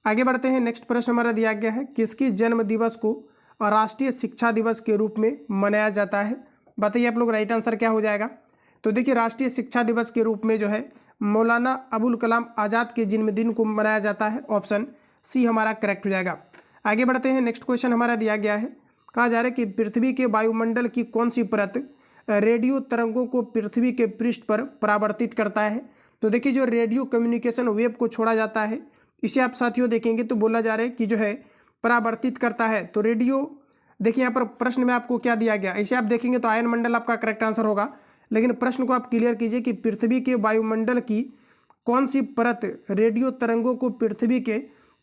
आगे बढ़ते हैं। नेक्स्ट प्रश्न हमारा दिया गया है, किसकी जन्म दिवस को राष्ट्रीय शिक्षा दिवस के रूप में मनाया जाता है? बताइए आप लोग राइट आंसर क्या हो जाएगा? तो देखिए राष्ट्रीय शिक्षा दिवस के रूप में जो है मौलाना अबुल कलाम आज़ाद के जन्मदिन को मनाया जाता है। ऑप्शन सी हमारा करेक्ट हो जाएगा। आगे बढ़ते हैं। नेक्स्ट क्वेश्चन हमारा दिया गया है, कहा जा रहा है कि पृथ्वी के वायुमंडल की कौन सी परत रेडियो तरंगों को पृथ्वी के पृष्ठ पर परावर्तित करता है? तो देखिए जो रेडियो कम्युनिकेशन वेव को छोड़ा जाता है इसे आप साथियों देखेंगे तो बोला जा रहा है कि जो है परावर्तित करता है। तो रेडियो देखिए यहाँ पर प्रश्न में आपको क्या दिया गया, इसे आप देखेंगे तो आयन मंडल आपका करेक्ट आंसर होगा, लेकिन प्रश्न को आप क्लियर कीजिए कि पृथ्वी के वायुमंडल की कौन सी परत रेडियो तरंगों को पृथ्वी के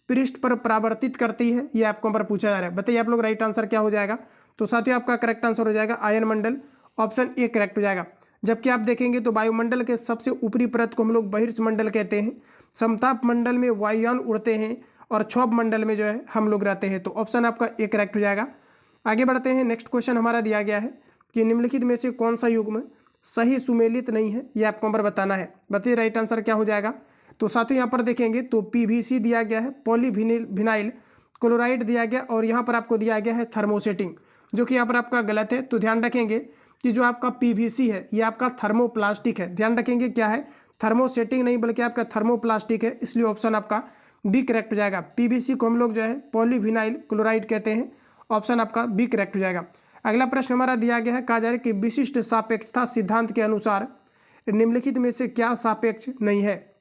पृष्ठ पर परावर्तित करती है, ये आपको पर पूछा जा रहा है। बताइए आप लोग राइट आंसर क्या हो जाएगा? तो साथियों आपका करेक्ट आंसर हो जाएगा ion Mandal. Option A correct हो जाएगा। जबकि आप देखेंगे तो वायुमंडल के सबसे ऊपरी परत को हम लोग बहिर्ष मंडल कहते हैं, समताप मंडल में वायुयान उड़ते हैं और क्षोभ मंडल में जो है हम लोग रहते हैं। तो ऑप्शन आपका ए करेक्ट हो जाएगा। आगे बढ़ते हैं। नेक्स्ट क्वेश्चन हमारा दिया गया है कि निम्नलिखित में से कौन सा युग्म सही सुमेलित नहीं है, ये आपको नंबर बताना है। बताइए राइट आंसर क्या हो जाएगा। तो साथियों यहाँ पर देखेंगे तो पीवीसी दिया गया है, पॉलीविनाइल क्लोराइड दिया गया और यहाँ पर आपको दिया गया है थर्मोसेटिंग, जो कि यहाँ पर आपका गलत है। तो ध्यान रखेंगे कि जो आपका पीवीसी है ये आपका थर्मोप्लास्टिक है। ध्यान रखेंगे क्या है, थर्मोसेटिंग नहीं बल्कि आपका थर्मोप्लास्टिक है, इसलिए ऑप्शन आपका बी करेक्ट हो जाएगा। पीवीसी को हम लोग जो है पॉलीविनाइल क्लोराइड कहते हैं, ऑप्शन आपका बी करेक्ट हो जाएगा। अगला प्रश्न हमारा दिया गया है, कहा जा रहा है कि विशिष्ट सापेक्षता सिद्धांत के अनुसार निम्नलिखित में से क्या सापेक्ष नहीं है।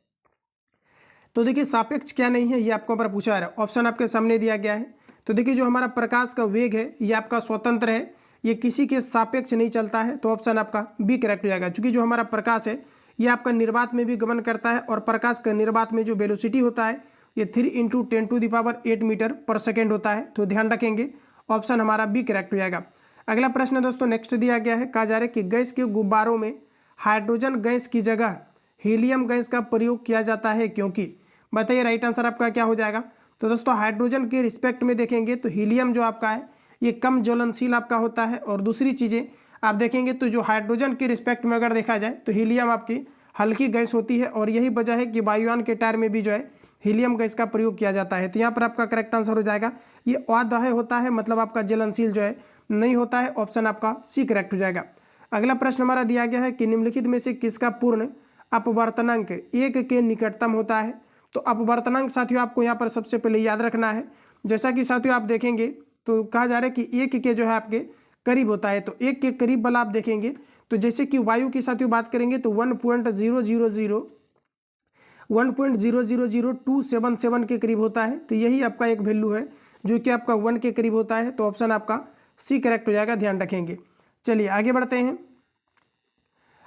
तो देखिए सापेक्ष क्या नहीं है ये आपको पर पूछा है, ऑप्शन आपके सामने दिया गया है। तो देखिए जो हमारा प्रकाश का वेग है ये आपका स्वतंत्र है, ये किसी के सापेक्ष नहीं चलता है, तो ऑप्शन आपका बी करेक्ट हो जाएगा। क्योंकि जो हमारा प्रकाश है ये आपका निर्वात में भी गमन करता है और प्रकाश का निर्वात में जो वेलोसिटी होता है ये 3 × 10⁸ मीटर पर सेकेंड होता है। तो ध्यान रखेंगे ऑप्शन हमारा बी करेक्ट हो जाएगा। अगला प्रश्न दोस्तों नेक्स्ट दिया गया है, कहा जा रहा है कि गैस के गुब्बारों में हाइड्रोजन गैस की जगह हीलियम गैस का प्रयोग किया जाता है क्योंकि। बताइए राइट आंसर आपका क्या हो जाएगा। तो दोस्तों हाइड्रोजन के रिस्पेक्ट में देखेंगे तो हीलियम जो आपका है ये कम ज्वलनशील आपका होता है, और दूसरी चीज़ें आप देखेंगे तो जो हाइड्रोजन के रिस्पेक्ट में अगर देखा जाए तो हीलियम आपकी हल्की गैस होती है, और यही वजह है कि वायुयान के टायर में भी जो है हीलियम गैस का प्रयोग किया जाता है। तो यहाँ पर आपका करेक्ट आंसर हो जाएगा, ये अदाह्य होता है, मतलब आपका ज्वलनशील जो है नहीं होता है, ऑप्शन आपका सी करेक्ट हो जाएगा। अगला प्रश्न हमारा दिया गया है कि निम्नलिखित में से किसका पूर्ण अपवर्तनांक 1 के निकटतम होता है। तो अपवर्तनांक साथियों आपको यहाँ पर सबसे पहले याद रखना है, जैसा कि साथियों आप देखेंगे तो कहा जा रहा है कि 1 के जो है आपके करीब होता है, तो 1 के करीब वाला आप देखेंगे तो जैसे कि वायु की साथियों बात करेंगे तो 1.000277 के करीब होता है। तो यही आपका एक वैल्यू है जो कि आपका 1 के करीब होता है, तो ऑप्शन आपका सी करेक्ट हो जाएगा, ध्यान रखेंगे। चलिए आगे बढ़ते हैं।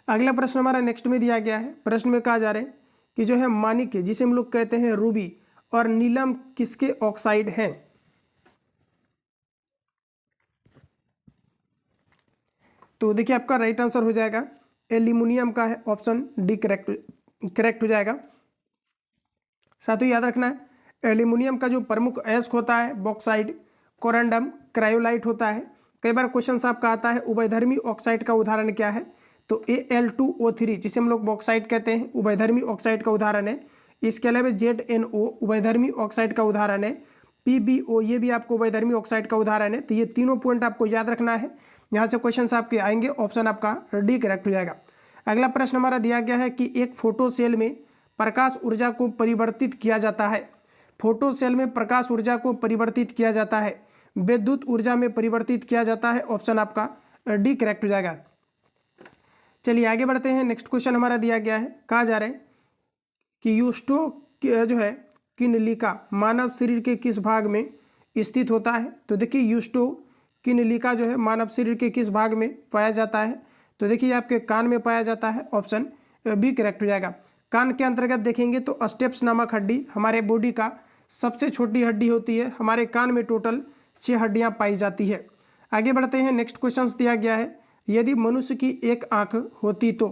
अगला प्रश्न हमारा नेक्स्ट में दिया गया है। प्रश्न में कहा जा रहा है कि जो है माणिक्य जिसे हम लोग कहते हैं रूबी और नीलम किसके ऑक्साइड हैं। तो देखिए आपका राइट आंसर हो जाएगा एल्यूमिनियम का है, ऑप्शन डी करेक्ट हो जाएगा। साथियों याद रखना है एल्यूमिनियम का जो प्रमुख अयस्क होता है बॉक्साइड, कोरंडम, क्रायोलाइट होता है। कई बार क्वेश्चन आपका आता है उभयधर्मी ऑक्साइड का उदाहरण क्या है। तो Al2O3 जिसे हम लोग बॉक्साइड कहते हैं उभयधर्मी ऑक्साइड का उदाहरण है। इसके अलावा ZnO उभयधर्मी ऑक्साइड का उदाहरण है। PbO ये भी आपको उभयधर्मी ऑक्साइड का उदाहरण है। तो ये तीनों पॉइंट आपको याद रखना है, यहाँ से क्वेश्चन आपके आएंगे, ऑप्शन आपका डी करेक्ट हो जाएगा। अगला प्रश्न हमारा दिया गया है कि एक फोटो सेल में प्रकाश ऊर्जा को परिवर्तित किया जाता है। फोटो सेल में प्रकाश ऊर्जा को परिवर्तित किया जाता है, विद्युत ऊर्जा में परिवर्तित किया जाता है, ऑप्शन आपका डी करेक्ट हो जाएगा। चलिए आगे बढ़ते हैं। नेक्स्ट क्वेश्चन हमारा दिया गया है, कहा जा रहा है कि यूस्टो जो है किनलिका मानव शरीर के किस भाग में स्थित होता है। तो देखिए यूस्टो किनलिका जो है मानव शरीर के किस भाग में पाया जाता है। तो देखिए आपके कान में पाया जाता है, ऑप्शन बी करेक्ट हो जाएगा। कान के अंतर्गत देखेंगे तो स्टेप्स नामक हड्डी हमारे बॉडी का सबसे छोटी हड्डी होती है। हमारे कान में टोटल 6 हड्डियां पाई जाती है। आगे बढ़ते हैं। नेक्स्ट क्वेश्चन दिया गया है, यदि मनुष्य की एक आंख होती तो।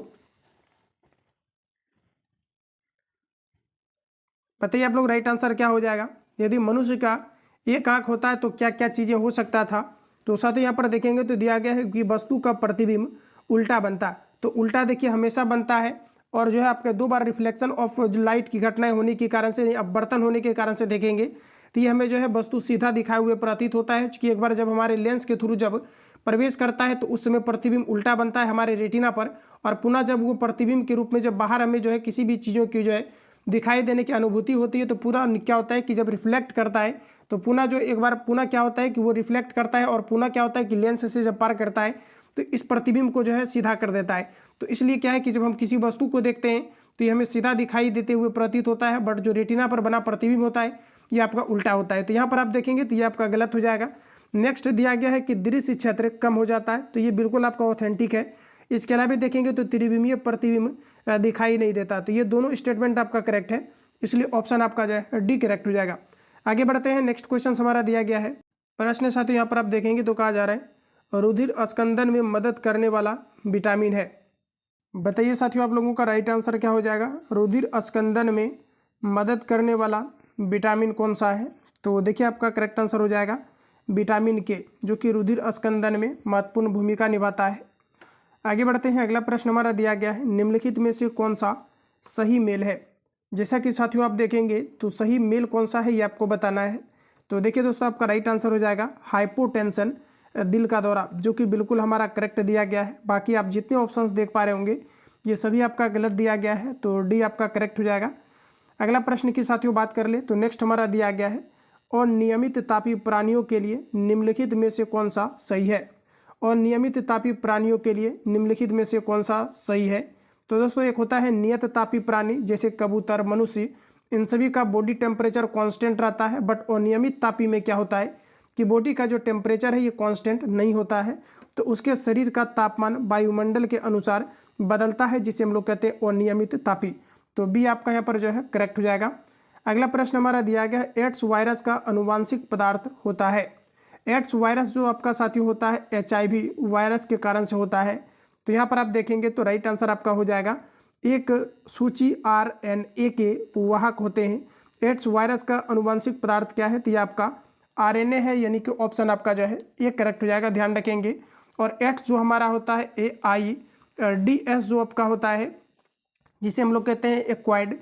बताइए आप लोग राइट आंसर क्या हो जाएगा। यदि मनुष्य का एक आंख होता है तो क्या क्या चीजें हो सकता था। तो साथ ही यहाँ पर देखेंगे तो दिया गया है कि वस्तु का प्रतिबिंब उल्टा बनता, तो उल्टा देखिए हमेशा बनता है, और जो है आपके 2 बार रिफ्लेक्शन ऑफ जो लाइट की घटनाएं होने के कारण से, अपवर्तन होने के कारण से देखेंगे तो ये हमें जो है वस्तु सीधा दिखाए हुए प्रतीत होता है। कि एक बार जब हमारे लेंस के थ्रू जब प्रवेश करता है तो उस समय प्रतिबिंब उल्टा बनता है हमारे रेटिना पर, और पुनः जब वो प्रतिबिंब के रूप में जब बाहर हमें जो है किसी भी चीज़ों की जो है दिखाई देने की अनुभूति होती है तो पूरा क्या होता है कि जब रिफ्लेक्ट करता है तो पुनः जो एक बार पुनः क्या होता है कि वो रिफ्लेक्ट करता है, और पुनः क्या होता है कि लेंस से जब पार करता है तो इस प्रतिबिंब को जो है सीधा कर देता है। तो इसलिए क्या है कि जब हम किसी वस्तु को देखते हैं तो ये हमें सीधा दिखाई देते हुए प्रतीत होता है, बट जो रेटिना पर बना प्रतिबिंब होता है ये आपका उल्टा होता है। तो यहाँ पर आप देखेंगे तो ये आपका गलत हो जाएगा। नेक्स्ट दिया गया है कि दृश्य क्षेत्र कम हो जाता है, तो ये बिल्कुल आपका ऑथेंटिक है। इसके अलावा देखेंगे तो त्रिविमीय प्रतिबिंब दिखाई नहीं देता, तो ये दोनों स्टेटमेंट आपका करेक्ट है, इसलिए ऑप्शन आपका जो है डी करेक्ट हो जाएगा। आगे बढ़ते हैं। नेक्स्ट क्वेश्चन हमारा दिया गया है प्रश्न साथियों, यहाँ पर आप देखेंगे तो कहा जा रहा है रुधिर स्कंदन में मदद करने वाला विटामिन है। बताइए साथियों आप लोगों का राइट आंसर क्या हो जाएगा। रुधिर स्कंदन में मदद करने वाला विटामिन कौन सा है? तो देखिए आपका करेक्ट आंसर हो जाएगा विटामिन के, जो कि रुधिर अस्कंदन में महत्वपूर्ण भूमिका निभाता है। आगे बढ़ते हैं, अगला प्रश्न हमारा दिया गया है, निम्नलिखित में से कौन सा सही मेल है? जैसा कि साथियों आप देखेंगे तो सही मेल कौन सा है ये आपको बताना है। तो देखिए दोस्तों, आपका राइट आंसर हो जाएगा हाइपोटेंशन, दिल का दौरा, जो कि बिल्कुल हमारा करेक्ट दिया गया है। बाकी आप जितने ऑप्शंस देख पा रहे होंगे ये सभी आपका गलत दिया गया है, तो डी आपका करेक्ट हो जाएगा। अगला प्रश्न की साथियों बात कर ले तो नेक्स्ट हमारा दिया गया है, और नियमित तापी प्राणियों के लिए निम्नलिखित में से कौन सा सही है? और नियमित तापी प्राणियों के लिए निम्नलिखित में से कौन सा सही है? तो दोस्तों, एक होता है नियत तापी प्राणी, जैसे कबूतर, मनुष्य, इन सभी का बॉडी टेम्परेचर कांस्टेंट रहता है। बट अनियमित तापी में क्या होता है कि बॉडी का जो टेम्परेचर है ये कांस्टेंट नहीं होता है, तो उसके शरीर का तापमान वायुमंडल के अनुसार बदलता है, जिसे हम लोग कहते हैं अनियमित तापी। तो बी आपका यहाँ पर जो है करेक्ट हो जाएगा। अगला प्रश्न हमारा दिया गया है, एड्स वायरस का अनुवांशिक पदार्थ होता है। एड्स वायरस जो आपका साथियों होता है HIV वायरस के कारण से होता है। तो यहाँ पर आप देखेंगे तो राइट आंसर आपका हो जाएगा, एक सूची RNA के वाहक होते हैं। एड्स वायरस का अनुवांशिक पदार्थ क्या है? तो ये आपका RNA है, यानी कि ऑप्शन आपका जो है ये करेक्ट हो जाएगा, ध्यान रखेंगे। और एड्स जो हमारा होता है AIDS जो आपका होता है, जिसे हम लोग कहते हैं एक्वायर्ड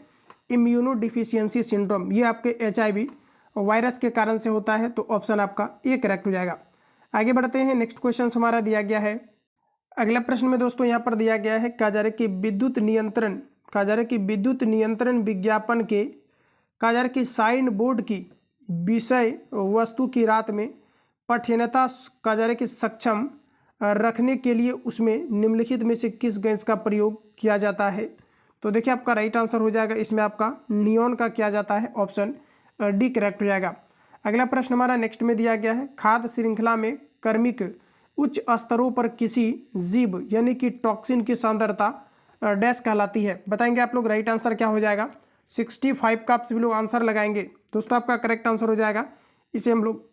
इम्यूनो डिफिशियंसी सिंड्रोम, ये आपके HIV वायरस के कारण से होता है। तो ऑप्शन आपका ए करेक्ट हो जाएगा। आगे बढ़ते हैं, नेक्स्ट क्वेश्चन हमारा दिया गया है। अगला प्रश्न में दोस्तों यहाँ पर दिया गया है, कहा जा रहा है कि विद्युत नियंत्रण विज्ञापन के कहा जा रहा है कि साइन बोर्ड की विषय वस्तु की रात में पठनीयता कहा जा रहा है कि सक्षम रखने के लिए उसमें निम्नलिखित में से किस गैस का प्रयोग किया जाता है? तो देखिए आपका राइट आंसर हो जाएगा, इसमें आपका नियॉन का किया जाता है, ऑप्शन डी करेक्ट हो जाएगा। अगला प्रश्न हमारा नेक्स्ट में दिया गया है, खाद्य श्रृंखला में कर्मिक उच्च स्तरों पर किसी जीव यानी कि टॉक्सिन की सांद्रता डैश कहलाती है? बताएंगे आप लोग राइट आंसर क्या हो जाएगा। 65 का आप सभी लोग आंसर लगाएंगे दोस्तों, आपका करेक्ट आंसर हो जाएगा, इसे हम लोग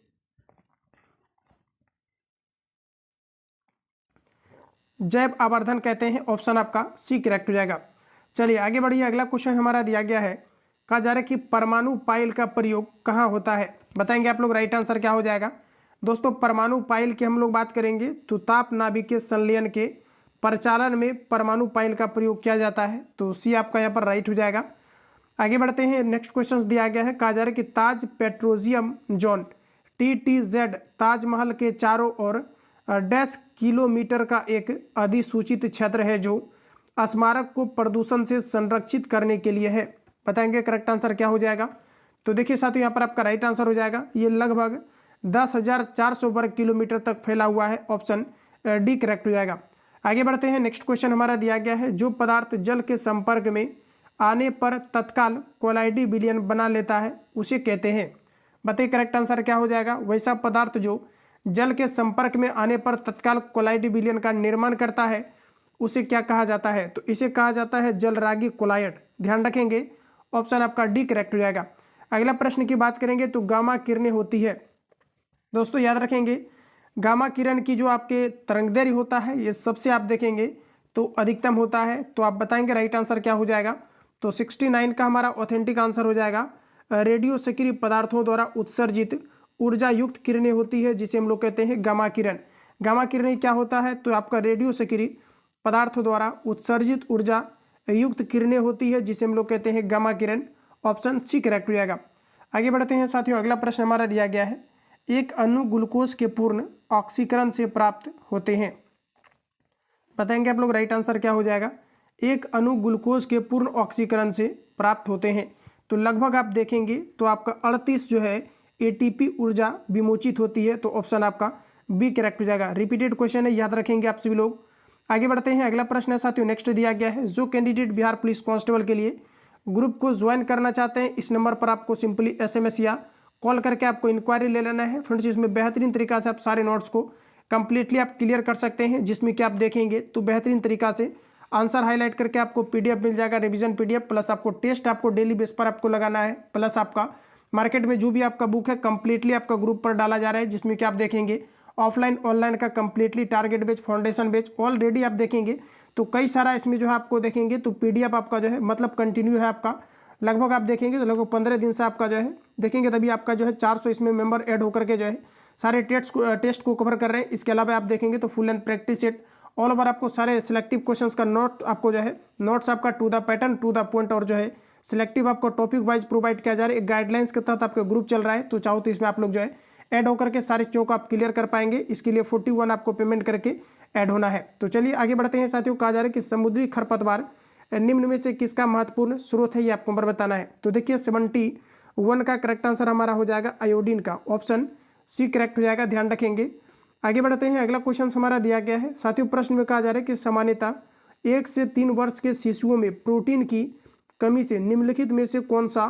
जैव आवर्धन कहते हैं, ऑप्शन आपका सी करेक्ट हो जाएगा। चलिए आगे बढ़िए, अगला क्वेश्चन हमारा दिया गया है, कहा जा रहा है कि परमाणु पाइल का प्रयोग कहाँ होता है? बताएंगे आप लोग राइट आंसर क्या हो जाएगा। दोस्तों, परमाणु पाइल की हम लोग बात करेंगे तो ताप नाभिकीय संलयन के परिचालन में परमाणु पाइल का प्रयोग किया जाता है। तो सी आपका यहाँ पर राइट हो जाएगा। आगे बढ़ते हैं, नेक्स्ट क्वेश्चन दिया गया है, कहा जा रहा है कि ताज पेट्रोजियम जोन TTZ ताजमहल के चारों ओर डैश किलोमीटर का एक अधिसूचित क्षेत्र है जो स्मारक को प्रदूषण से संरक्षित करने के लिए है। बताएंगे करेक्ट आंसर क्या हो जाएगा। तो देखिए साथियों, यहाँ पर आपका राइट आंसर हो जाएगा, ये लगभग 10,400 वर्ग किलोमीटर तक फैला हुआ है, ऑप्शन डी करेक्ट हो जाएगा। आगे बढ़ते हैं, नेक्स्ट क्वेश्चन हमारा दिया गया है, जो पदार्थ जल के संपर्क में आने पर तत्काल कोलाइडी विलयन बना लेता है उसे कहते हैं? बताइए करेक्ट आंसर क्या हो जाएगा। वैसा पदार्थ जो जल के संपर्क में आने पर तत्काल कोलाइडी विलयन का निर्माण करता है उसे क्या कहा जाता है? तो इसे कहा जाता है जलरागी कोलाइड, ध्यान रखेंगे, ऑप्शन आपका डी करेक्ट हो जाएगा। अगला प्रश्न की बात करेंगे तो गामा किरणें होती है दोस्तों, याद रखेंगे गामा किरण की जो आपके तरंगदैर्घ्य होता है ये सबसे आप देखेंगे तो अधिकतम होता है। तो आप बताएंगे राइट आंसर क्या हो जाएगा। तो 69 का हमारा ऑथेंटिक आंसर हो जाएगा, रेडियो सक्रिय पदार्थों द्वारा उत्सर्जित ऊर्जा युक्त किरणें होती है, जिसे हम लोग कहते हैं गामा किरण। गामा किरणें क्या होता है? तो आपका रेडियो सक्रिय पदार्थों द्वारा उत्सर्जित ऊर्जा युक्त किरणें होती है, जिसे हम लोग कहते हैं गामा किरण, ऑप्शन सी करेक्ट हो जाएगा। आगे बढ़ते हैं साथियों, अगला प्रश्न हमारा दिया गया है, एक अणु ग्लूकोज के पूर्ण ऑक्सीकरण से प्राप्त होते हैं? बताएंगे आप लोग राइट आंसर क्या हो जाएगा। एक अणु ग्लूकोज के पूर्ण ऑक्सीकरण से प्राप्त होते हैं तो लगभग आप देखेंगे तो आपका 38 जो है ATP ऊर्जा विमोचित होती है, तो ऑप्शन आपका बी करेक्ट हो जाएगा। रिपीटेड क्वेश्चन है, याद रखेंगे आप सभी लोग। आगे बढ़ते हैं, अगला प्रश्न है साथियों, नेक्स्ट दिया गया है, जो कैंडिडेट बिहार पुलिस कांस्टेबल के लिए ग्रुप को ज्वाइन करना चाहते हैं, इस नंबर पर आपको सिंपली SMS या कॉल करके आपको इंक्वायरी ले लेना है। फ्रेंड्स, इसमें बेहतरीन तरीका से आप सारे नोट्स को कंप्लीटली आप क्लियर कर सकते हैं, जिसमें कि आप देखेंगे तो बेहतरीन तरीका से आंसर हाईलाइट करके आपको PDF मिल जाएगा, रिवीजन PDF, प्लस आपको टेस्ट आपको डेली बेस पर आपको लगाना है, प्लस आपका मार्केट में जो भी आपका बुक है कंप्लीटली आपका ग्रुप पर डाला जा रहा है, जिसमें कि आप देखेंगे ऑफलाइन ऑनलाइन का कंप्लीटली टारगेट बेच, फाउंडेशन बेच ऑलरेडी आप देखेंगे तो कई सारा इसमें जो है आपको देखेंगे तो PDF आपका जो है मतलब कंटिन्यू है आपका लगभग आप देखेंगे तो लगभग 15 दिन से आपका जो है देखेंगे तभी आपका जो है 400 इसमें मेंबर ऐड होकर के जो है सारे टेस्ट को कवर कर रहे हैं। इसके अलावा आप देखेंगे तो full length practice set all over आपको सारे सिलेक्टिव क्वेश्चंस का नोट आपको जो है नोट्स आपका to the pattern to the point और जो है सिलेक्टिव आपको टॉपिक वाइज प्रोवाइड किया जा रहा है। एक गाइडलाइंस के तहत आपका ग्रुप चल रहा है, तो चाहो तो इसमें आप लोग जो है ऐड होकर के सारे चीज़ों को आप क्लियर कर पाएंगे। इसके लिए 41 आपको पेमेंट करके ऐड होना है। तो चलिए आगे बढ़ते हैं साथियों। कहा जा रहा है कि समुद्री खरपतवार निम्न में से किसका महत्वपूर्ण स्रोत है, ये आपको नंबर बताना है। तो देखिए 71 का करेक्ट आंसर हमारा हो जाएगा आयोडीन का, ऑप्शन सी करेक्ट हो जाएगा, ध्यान रखेंगे। आगे बढ़ते हैं। अगला क्वेश्चन हमारा दिया गया है साथियों। प्रश्न में कहा जा रहा है कि सामान्यतः 1 से 3 वर्ष के शिशुओं में प्रोटीन की कमी से निम्नलिखित में से कौन सा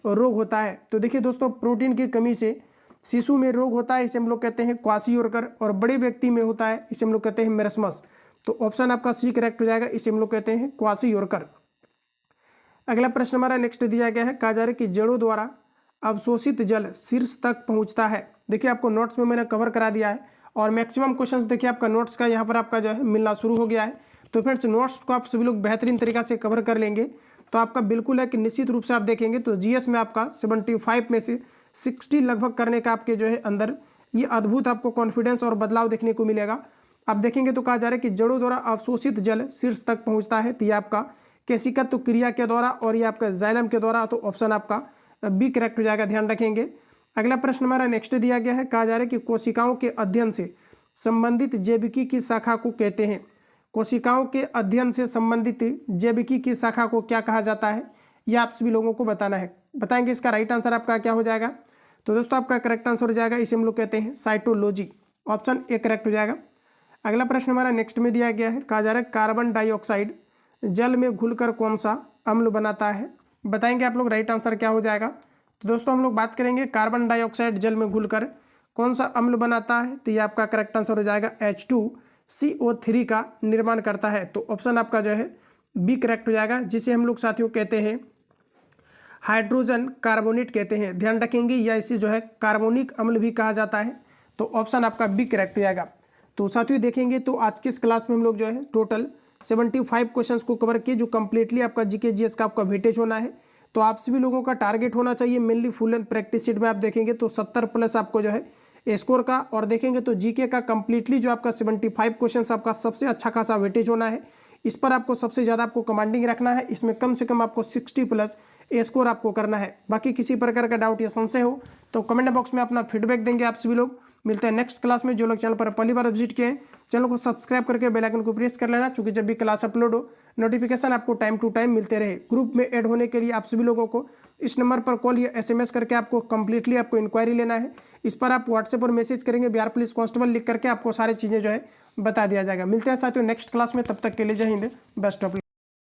रोग होता है। तो देखिए दोस्तों, प्रोटीन की कमी से शिशु में रोग होता है, इसे हम लोग कहते हैं क्वासियोरकर, और बड़े व्यक्ति में होता है, इसे हम लोग कहते हैं मेरस्मस। तो ऑप्शन आपका सी करेक्ट हो जाएगा, इसे हम लोग कहते हैं क्वासियोरकर। अगला प्रश्न हमारा नेक्स्ट दिया गया है। कहा जा रहा है कि जड़ों द्वारा अवशोषित जल शीर्ष तक पहुंचता है। देखिए आपको नोट्स में मैंने कवर करा दिया है और मैक्सिमम क्वेश्चंस देखिए आपका नोट्स का यहाँ पर आपका जो है मिलना शुरू हो गया है। तो फ्रेंड्स नोट्स को आप सभी लोग बेहतरीन तरीका से कवर कर लेंगे तो आपका बिल्कुल है कि निश्चित रूप से आप देखेंगे तो जीएस में आपका 75 में से 60 लगभग करने का आपके जो है अंदर ये अद्भुत आपको कॉन्फिडेंस और बदलाव देखने को मिलेगा। आप देखेंगे तो कहा जा रहा है कि जड़ों द्वारा अवशोषित जल शीर्ष तक पहुंचता है, तो ये आपका केशिकत्व क्रिया के द्वारा और ये आपका जाइलम के द्वारा, तो ऑप्शन आपका बी करेक्ट हो जाएगा, ध्यान रखेंगे। अगला प्रश्न हमारा नेक्स्ट दिया गया है। कहा जा रहा है कि कोशिकाओं के अध्ययन से संबंधित जैविकी की शाखा को कहते हैं। कोशिकाओं के अध्ययन से संबंधित जैविकी की शाखा को क्या कहा जाता है, यह आप सभी लोगों को बताना है। बताएंगे इसका राइट आंसर आपका क्या हो जाएगा। तो दोस्तों आपका करेक्ट आंसर हो जाएगा, इसे हम लोग कहते हैं साइटोलॉजी, ऑप्शन ए करेक्ट हो जाएगा। अगला प्रश्न हमारा नेक्स्ट में दिया गया है। कहा जा रहा है कार्बन डाइऑक्साइड जल में घुलकर कौन सा अम्ल बनाता है। बताएंगे आप लोग राइट आंसर क्या हो जाएगा। तो दोस्तों हम लोग बात करेंगे कार्बन डाइऑक्साइड जल में घुलकर कौन सा अम्ल बनाता है, तो ये आपका करेक्ट आंसर हो जाएगा H2CO3 का निर्माण करता है। तो ऑप्शन आपका जो है बी करेक्ट हो जाएगा, जिसे हम लोग साथियों कहते हैं हाइड्रोजन कार्बोनेट कहते हैं, ध्यान रखेंगे, या इसे जो है कार्बोनिक अम्ल भी कहा जाता है। तो ऑप्शन आपका बी करेक्ट हो जाएगा। तो साथियों देखेंगे तो आज की इस क्लास में हम लोग जो है टोटल 75 क्वेश्चंस को कवर किए, जो कंप्लीटली आपका जीके जीएस का आपका वेटेज होना है। तो आप सभी लोगों का टारगेट होना चाहिए mainly full length practice sheet में आप देखेंगे तो 70+ आपको जो है स्कोर का, और देखेंगे तो जीके का कंप्लीटली जो आपका 75 क्वेश्चंस आपका सबसे अच्छा खासा वेटेज होना है। इस पर आपको सबसे ज़्यादा आपको कमांडिंग रखना है, इसमें कम से कम आपको 60+ स्कोर आपको करना है। बाकी किसी प्रकार का डाउट या संशय हो तो कमेंट बॉक्स में अपना फीडबैक देंगे आप सभी लोग। मिलते हैं नेक्स्ट क्लास में। जो लोग चैनल पर पहली बार विजिट किए चैनल को सब्सक्राइब करके बेल आइकन को प्रेस कर लेना, क्योंकि जब भी क्लास अपलोड हो नोटिफिकेशन आपको टाइम टू टाइम मिलते रहे। ग्रुप में ऐड होने के लिए आप सभी लोगों को इस नंबर पर कॉल या SMS करके आपको कंप्लीटली आपको इंक्वायरी लेना है। इस पर आप व्हाट्सएप पर मैसेज करेंगे बिहार पुलिस कांस्टेबल लिख करके, आपको सारी चीज़ें जो है बता दिया जाएगा। मिलते हैं साथियों नेक्स्ट क्लास में, तब तक के लिए जय हिंद, बेस्ट ऑफ लक।